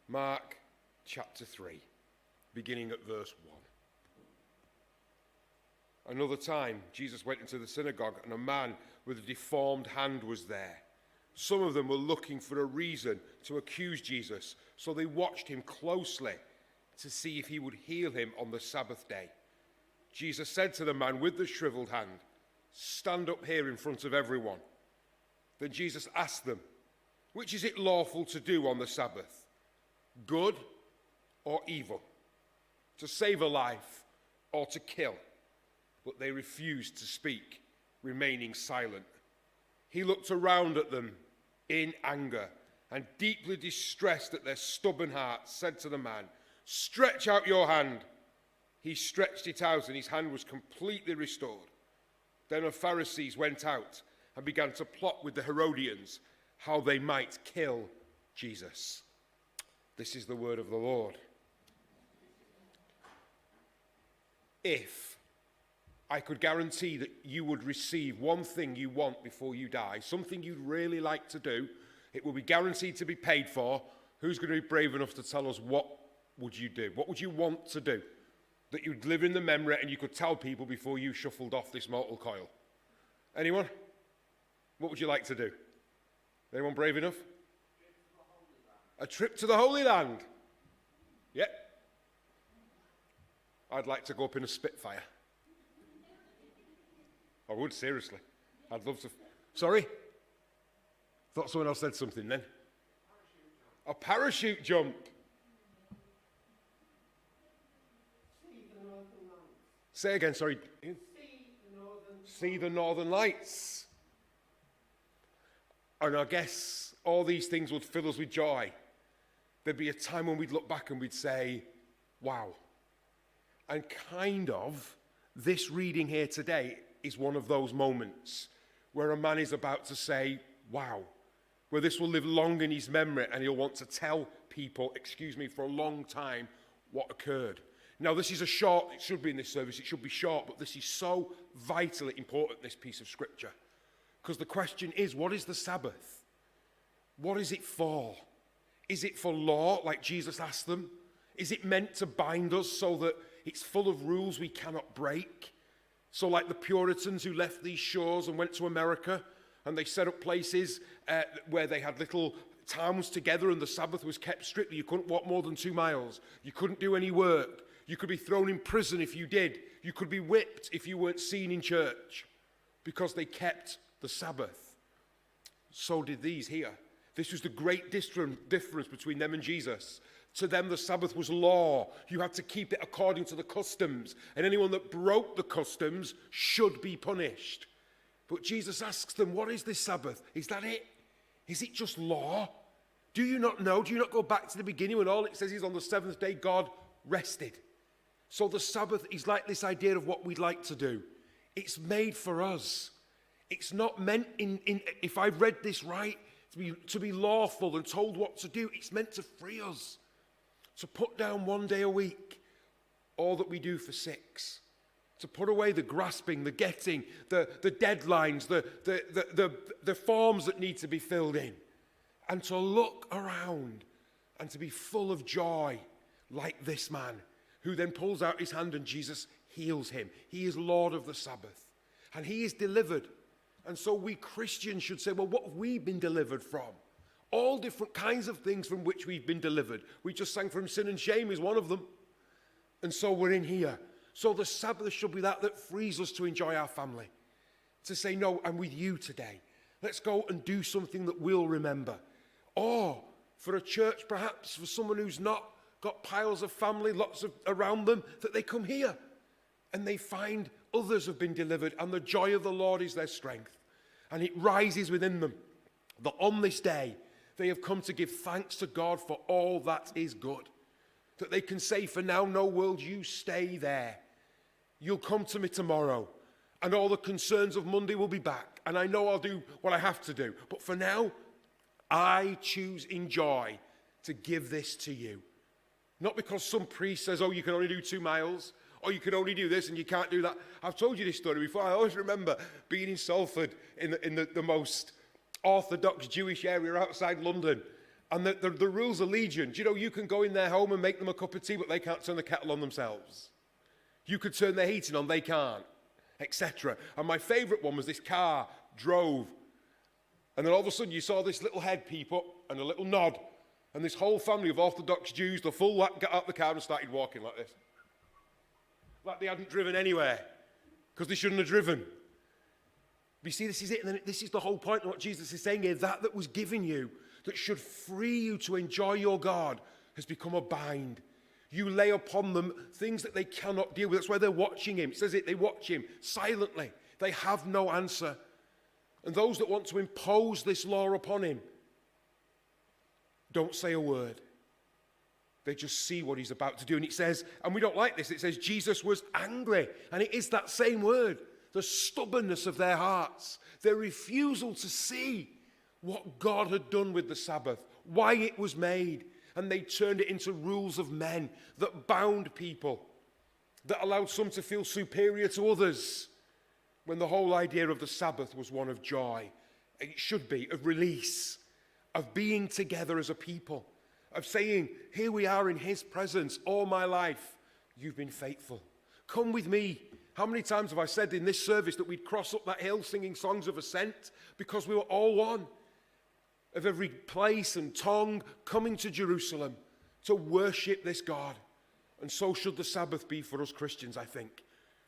Mark chapter 3, beginning at verse 1. Another time, Jesus went into the synagogue, and a man with a deformed hand was there. Some of them were looking for a reason to accuse Jesus, so they watched him closely to see if he would heal him on the Sabbath day. Jesus said to the man with the shriveled hand, "Stand up here in front of everyone." Then Jesus asked them, "Which is it lawful to do on the Sabbath? Good or evil? To save a life or to kill?" But they refused to speak, remaining silent. He looked around at them in anger and, deeply distressed at their stubborn hearts, said to the man, "Stretch out your hand." He stretched it out, and his hand was completely restored. Then the Pharisees went out and began to plot with the Herodians how they might kill Jesus. This is the word of the Lord. If I could guarantee that you would receive one thing you want before you die, something you'd really like to do, it will be guaranteed to be paid for, who's going to be brave enough to tell us what would you do? What would you want to do? That you'd live in the memory and you could tell people before you shuffled off this mortal coil. Anyone? What would you like to do? Anyone brave enough? A trip to the Holy Land. Yep. I'd like to go up in a Spitfire. I would, seriously. I'd love to. Sorry? Thought someone else said something then. A parachute jump. Say again, sorry. See the northern lights. And I guess all these things would fill us with joy. There'd be a time when we'd look back and we'd say, wow. And kind of, this reading here today is one of those moments where a man is about to say, wow, where this will live long in his memory and he'll want to tell people, for a long time what occurred. Now, this is a short, it should be in this service, it should be short, but this is so vitally important, this piece of scripture. Because the question is, what is the Sabbath? What is it for? Is it for law, like Jesus asked them? Is it meant to bind us so that it's full of rules we cannot break? So like the Puritans who left these shores and went to America, and they set up places where they had little towns together, and the Sabbath was kept strictly. You couldn't walk more than 2 miles. You couldn't do any work. You could be thrown in prison if you did. You could be whipped if you weren't seen in church, because they kept the Sabbath. So did these here. This was the great difference between them and Jesus. To them, the Sabbath was law. You had to keep it according to the customs. And anyone that broke the customs should be punished. But Jesus asks them, what is this Sabbath? Is that it? Is it just law? Do you not know? Do you not go back to the beginning when all it says is on the seventh day God rested? So the Sabbath is like this idea of what we'd like to do. It's made for us. It's not meant if I've read this right, to be lawful and told what to do. It's meant to free us. To put down 1 day a week, all that we do for 6. To put away the grasping, the getting, the deadlines, the forms that need to be filled in. And to look around and to be full of joy like this man, who then pulls out his hand and Jesus heals him. He is Lord of the Sabbath. And he is delivered. And so we Christians should say, well, what have we been delivered from? All different kinds of things from which we've been delivered. We just sang from sin and shame is one of them. And so we're in here. So the Sabbath should be that frees us to enjoy our family. To say, no, I'm with you today. Let's go and do something that we'll remember. Or for a church, perhaps, for someone who's not got piles of family, lots of around them, that they come here and they find others have been delivered and the joy of the Lord is their strength. And it rises within them that on this day, they have come to give thanks to God for all that is good. That they can say, for now, no world, you stay there. You'll come to me tomorrow. And all the concerns of Monday will be back. And I know I'll do what I have to do. But for now, I choose in joy to give this to you. Not because some priest says, oh, you can only do 2 miles. Or you can only do this and you can't do that. I've told you this story before. I always remember being in Salford in the most orthodox Jewish area outside London. And the rules are legion. Do you know you can go in their home and make them a cup of tea, but they can't turn the kettle on themselves? You could turn their heating on, they can't, etc. And my favourite one was this car drove, and then all of a sudden you saw this little head peep up and a little nod, and this whole family of Orthodox Jews, the full lot, got out the car and started walking like this. Like they hadn't driven anywhere, because they shouldn't have driven. But you see, this is it, and then this is the whole point of what Jesus is saying here. That was given you, that should free you to enjoy your God, has become a bind. You lay upon them things that they cannot deal with. That's why they're watching him. It says it, they watch him silently. They have no answer. And those that want to impose this law upon him don't say a word. They just see what he's about to do. And it says, and we don't like this, it says Jesus was angry. And it is that same word, the stubbornness of their hearts, their refusal to see what God had done with the Sabbath, why it was made. And they turned it into rules of men that bound people, that allowed some to feel superior to others, when the whole idea of the Sabbath was one of joy. It should be, of release, of being together as a people, of saying, here we are in his presence all my life. You've been faithful. Come with me. How many times have I said in this service that we'd cross up that hill singing songs of ascent because we were all one? Of every place and tongue coming to Jerusalem to worship this God. And so should the Sabbath be for us Christians, I think.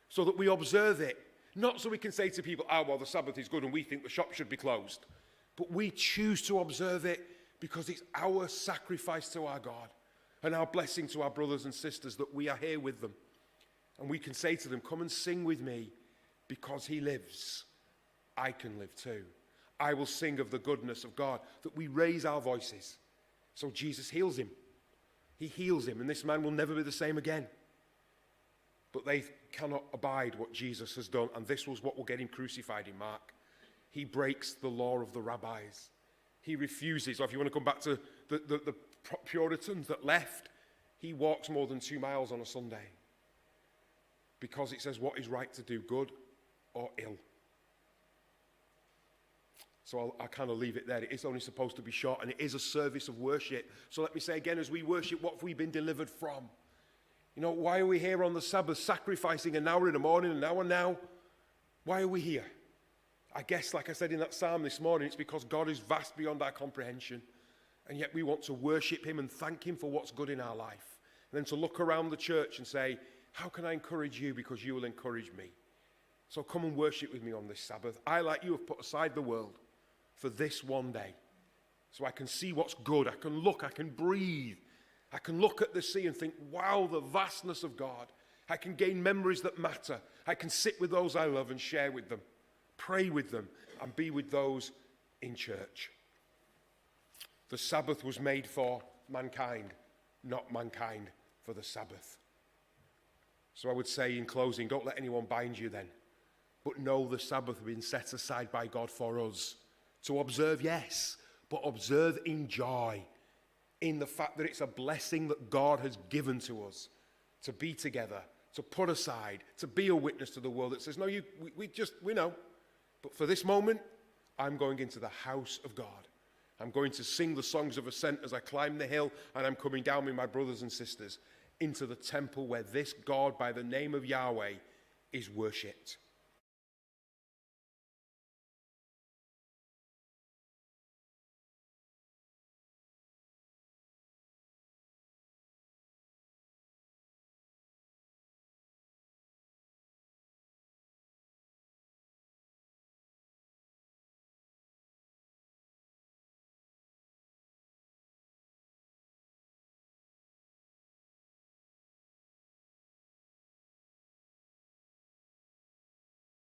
So that we observe it. Not so we can say to people, well, the Sabbath is good and we think the shop should be closed. But we choose to observe it because it's our sacrifice to our God and our blessing to our brothers and sisters that we are here with them. And we can say to them, come and sing with me because he lives. I can live too. I will sing of the goodness of God, that we raise our voices. So Jesus heals him. He heals him, and this man will never be the same again. But they cannot abide what Jesus has done, and this was what will get him crucified in Mark. He breaks the law of the rabbis. He refuses, or if you want to come back to the Puritans that left, he walks more than 2 miles on a Sunday. Because it says what is right to do, good or ill. So I'll kind of leave it there. It is only supposed to be short, and it is a service of worship. So let me say again, as we worship, what have we been delivered from? You know, why are we here on the Sabbath sacrificing an hour in the morning, an hour now? Why are we here? I guess, like I said in that psalm this morning, it's because God is vast beyond our comprehension. And yet we want to worship him and thank him for what's good in our life. And then to look around the church and say, how can I encourage you because you will encourage me? So come and worship with me on this Sabbath. I, like you, have put aside the world for this one day. So I can see what's good. I can look, I can breathe. I can look at the sea and think, wow, the vastness of God. I can gain memories that matter. I can sit with those I love and share with them, pray with them, and be with those in church. The Sabbath was made for mankind, not mankind for the Sabbath. So I would say in closing, don't let anyone bind you then, but know the Sabbath has been set aside by God for us. To observe, yes, but observe in joy, in the fact that it's a blessing that God has given to us, to be together, to put aside, to be a witness to the world that says, no, we know. But for this moment, I'm going into the house of God. I'm going to sing the songs of ascent as I climb the hill, and I'm coming down with my brothers and sisters into the temple where this God, by the name of Yahweh, is worshipped.